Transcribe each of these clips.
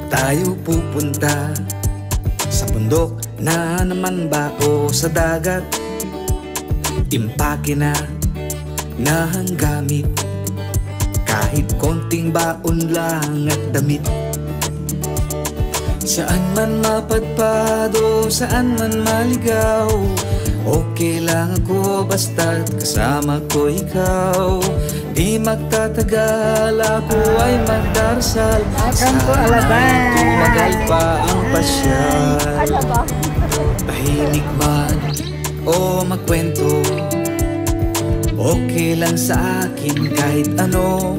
tayo pupunta? Sa bundok na naman ba o sa dagat? Impake na ang gamit, kahit konting baon lang at damit. Saan man mapadpad o saan man maligaw, okay lang ako basta't kasama ko ikaw. Di magtatagal, ako ay magdarasal. Sana'y tumagal pa ang pasyal. Tahimik man o magkwento, okay lang sa akin kahit ano.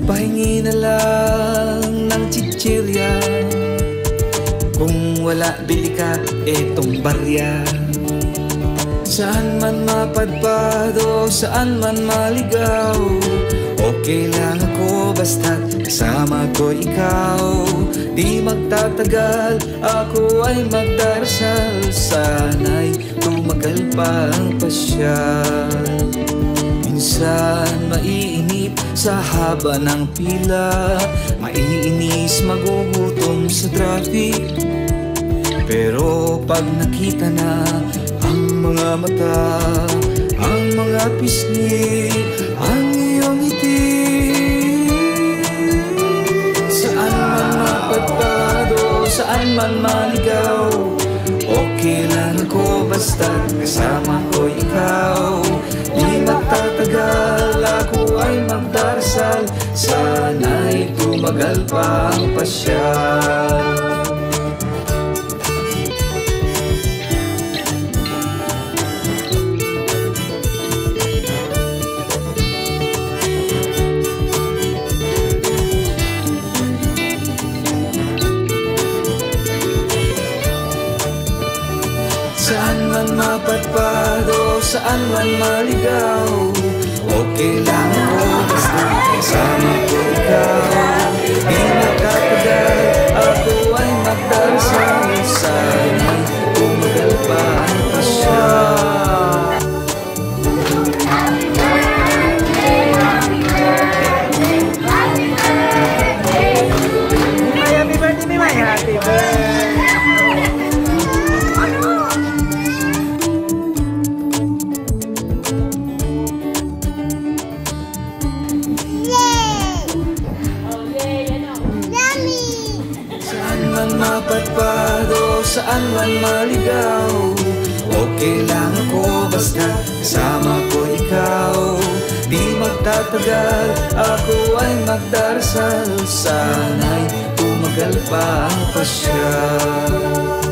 Pahingi na lang ng chichirya, kung wala bili ka etong barya. Saan man mapadpad o saan man maligaw, okay lang ako basta't kasama ko ikaw. Di magtatagal, ako ay magdarasal. Sana'y tumagal pa ang pasyal. Minsan maiinip sa haba ng pila, maiinis magugutom sa traffic. Pero pag nakita na ang mga mata, ang mga pisngi, ang iyong ngiti, saan man mapadpad o saan man maligaw, okay lang ako basta't kasama ko ikaw. Di magtatagal, ako ay magdarasal. Sana'y tumagal pa ang pasyal. Saan man mapadpad o saan man maligaw, okay lang ako basta kasama ko ikaw. Di magtatagal, ako ay magdarasal. Sana'y tumagal pa ang pasyal. Happy birthday, Mimay! Happy birthday! Mapadpad o saan man maligaw, okay lang ako basta kasama ko ikaw. Di magtatagal, ako ay magdarasal. Sana'y tumagal pa ang pasyal.